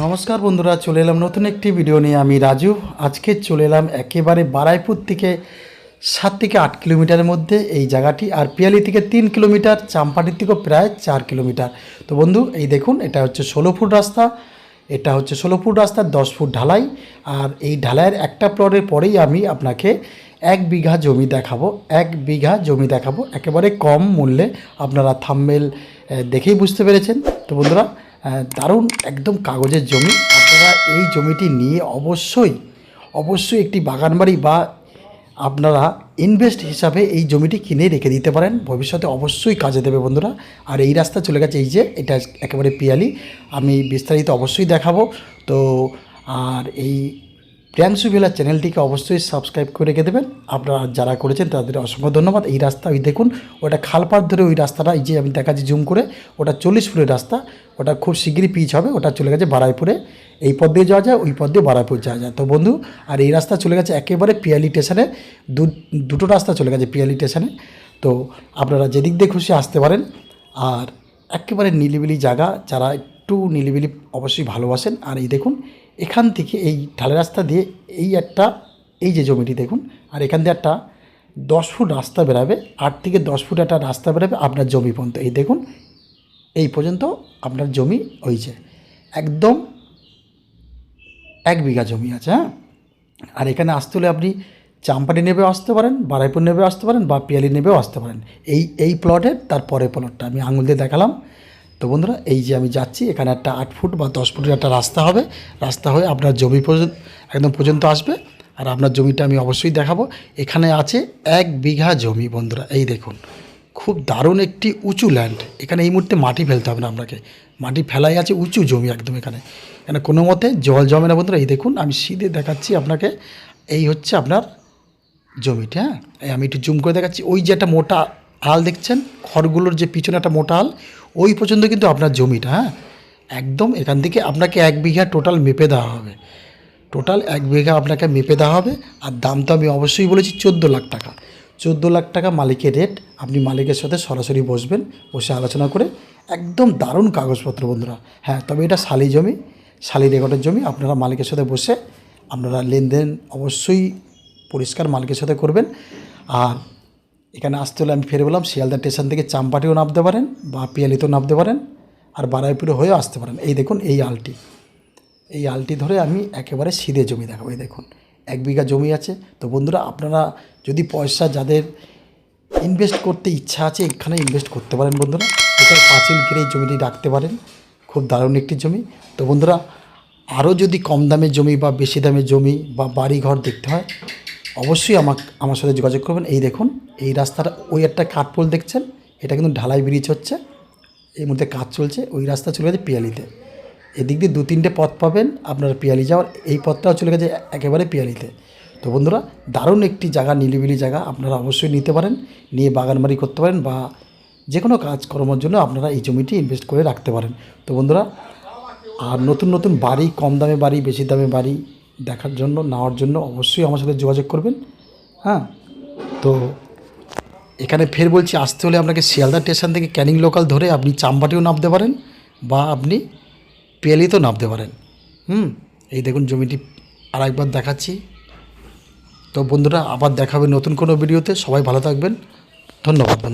নমস্কার বন্ধুরা, চলে এলাম নতুন একটি ভিডিও নিয়ে। আমি রাজু। আজকে চলে এলাম একেবারে বারাইপুর থেকে 7 থেকে 8 কিলোমিটারের মধ্যে এই জায়গাটি, আর পিয়ালি থেকে 3 কিলোমিটার, চাম্পাটির থেকেও প্রায় 4 কিলোমিটার। তো বন্ধু, এই দেখুন, এটা হচ্ছে 16 ফুট রাস্তা। এটা হচ্ছে 16 ফুট রাস্তার 10 ফুট ঢালাই। আর এই ঢালাইয়ের একটা প্লটের পরেই আমি আপনাকে 1 বিঘা জমি দেখাবো। 1 বিঘা জমি দেখাবো একেবারে কম মূল্যে। আপনারা থাম্বনেল দেখেই বুঝতে পেরেছেন। তো বন্ধুরা, দারুণ একদম কাগজের জমি। আপনারা এই জমিটি নিয়ে অবশ্যই একটি বাগান বাড়ি বা আপনারা ইনভেস্ট হিসাবে এই জমিটি কিনে রেখে দিতে পারেন, ভবিষ্যতে অবশ্যই কাজে দেবে বন্ধুরা। আর এই রাস্তা চলে গেছে, এই যে এটা একেবারে পিয়ালি। আমি বিস্তারিত অবশ্যই দেখাবো। তো আর এই প্রিয়াংশু ভিলা চ্যানেলটিকে অবশ্যই সাবস্ক্রাইব করে রেখে দেবেন। আপনারা যারা করেছেন তাদের অসংখ্য ধন্যবাদ। এই রাস্তা ওই দেখুন, ওটা খালপাড় ধরে ওই রাস্তাটা, এই যে আমি দেখাচ্ছি জুম করে, ওটা 40 ফুটের রাস্তা। ওটা খুব শিগগিরই পিচ হবে। ওটা চলে গেছে বারাইপুরে। এই পথ দিয়ে যাওয়া যায়, ওই পথ দিয়ে বারাইপুর যাওয়া যায়। তো বন্ধু, আর এই রাস্তা চলে গেছে একেবারে পিয়ালি স্টেশনে। দুটো রাস্তা চলে গেছে পিয়ালি স্টেশনে। তো আপনারা যেদিক দিয়ে খুশি আসতে পারেন। আর একেবারে নিলিবিলি জায়গা, যারা একটু নিলিবিলি অবশ্যই ভালোবাসেন। আর এই দেখুন, এখান থেকে এই ঢালাই রাস্তা দিয়ে এই যে জমিটি দেখুন, আর এখান দিয়ে একটা 10 ফুট রাস্তা বেরাবে। 8 থেকে 10 ফুট একটা রাস্তা বেরাবে আপনার জমি পর্যন্ত। এই দেখুন, এই পর্যন্ত আপনার জমি হয়েছে একদম 1 বিঘা জমি আছে। হ্যাঁ, আর এখানে আসতে হলে আপনি চাম্পাটি নেবেও আসতে পারেন, বারাইপুর নেবেও আসতে পারেন, বা পিয়ালি নেবেও আসতে পারেন। এই প্লটের তারপরে প্লটটা আমি আঙুল দিয়ে দেখালাম। তো বন্ধুরা, এই যে আমি যাচ্ছি, এখানে একটা 8 ফুট বা 10 ফুটের একটা রাস্তা হবে। রাস্তা হয়ে আপনার জমি একদম পর্যন্ত আসবে। আর আপনার জমিটা আমি অবশ্যই দেখাবো। এখানে আছে 1 বিঘা জমি বন্ধুরা। এই দেখুন, খুব দারুণ একটি উঁচু ল্যান্ড। এখানে এই মুহূর্তে মাটি ফেলতে হবে না আপনাকে, মাটি ফেলাই আছে, উঁচু জমি একদম। এখানে কোনো মতে জল জমে না বন্ধুরা। এই দেখুন, আমি সিধে দেখাচ্ছি আপনাকে। এই হচ্ছে আপনার জমিটা। হ্যাঁ, আমি একটু জুম করে দেখাচ্ছি। ওই যে একটা মোটা আল দেখছেন, খড়গুলোর যে পিছনে একটা মোটা আল, ওই পর্যন্ত কিন্তু আপনার জমিটা। হ্যাঁ, একদম এখান থেকে আপনাকে 1 বিঘা টোটাল মেপে দেওয়া হবে। টোটাল 1 বিঘা আপনাকে মেপে দেওয়া হবে। আর দাম তো আমি অবশ্যই বলেছি 14 লাখ টাকা। 14 লাখ টাকা মালিকের রেট। আপনি মালিকের সাথে সরাসরি বসবেন, বসে আলোচনা করে একদম দারুণ কাগজপত্র বন্ধুরা। হ্যাঁ, তবে এটা শালি জমি, শালি রেকর্ডের জমি। আপনারা মালিকের সাথে বসে আপনারা লেনদেন অবশ্যই পরিষ্কার মালিকের সাথে করবেন। আর এখানে আসতে হলে আমি ফের বললাম, শিয়ালদা স্টেশন থেকে চাম্পাটিও নামতে পারেন, বা পিয়ালিতেও নামতে পারেন, আর বারাইপুরে হয়েও আসতে পারেন। এই দেখুন, এই আলটি ধরে আমি একেবারে সিধে জমি দেখাবো। এই দেখুন, 1 বিঘা জমি আছে। তো বন্ধুরা, আপনারা যদি পয়সা যাদের ইনভেস্ট করতে ইচ্ছা আছে, এখানে ইনভেস্ট করতে পারেন বন্ধুরা। এটা পাঁচিল ঘিরে এই জমিটি রাখতে পারেন। খুব দারুণ একটি জমি। তো বন্ধুরা, আরও যদি কম দামের জমি বা বেশি দামের জমি বা বাড়ি ঘর দেখতে হয়, অবশ্যই আমার সাথে যোগাযোগ করবেন। এই দেখুন, এই রাস্তাটা, ওই একটা কাঠপোল দেখছেন, এটা কিন্তু ঢালাই ব্রিজ হচ্ছে, এই মধ্যে কাজ চলছে। ওই রাস্তা চলে গেছে পিয়ালিতে। এদিক দিয়ে 2-3টে পথ পাবেন আপনারা পিয়ালি যাওয়ার। এই পথটাও চলে গেছে একেবারে পিয়ালিতে। তো বন্ধুরা, দারুণ একটি জায়গা, নিলিবিলি জায়গা। আপনারা অবশ্যই নিতে পারেন, নিয়ে বাগানবাড়ি করতে পারেন, বা যে কোনো কাজকর্মের জন্য আপনারা এই জমিটি ইনভেস্ট করে রাখতে পারেন। তো বন্ধুরা, আর নতুন নতুন বাড়ি, কম দামে বাড়ি, বেশি দামে বাড়ি দেখার জন্য, নেওয়ার জন্য অবশ্যই আমার সাথে যোগাযোগ করবেন। হ্যাঁ, তো এখানে ফের বলছি, আসতে হলে আপনাকে শিয়ালদা স্টেশন থেকে ক্যানিং লোকাল ধরে আপনি চাম্পাটিও নামতে পারেন, বা আপনি পিয়ালিতেও নামতে পারেন। এই দেখুন জমিটি আর একবার দেখাচ্ছি। তো বন্ধুরা, আবার দেখাবে নতুন কোনো ভিডিওতে। সবাই ভালো থাকবেন, ধন্যবাদ।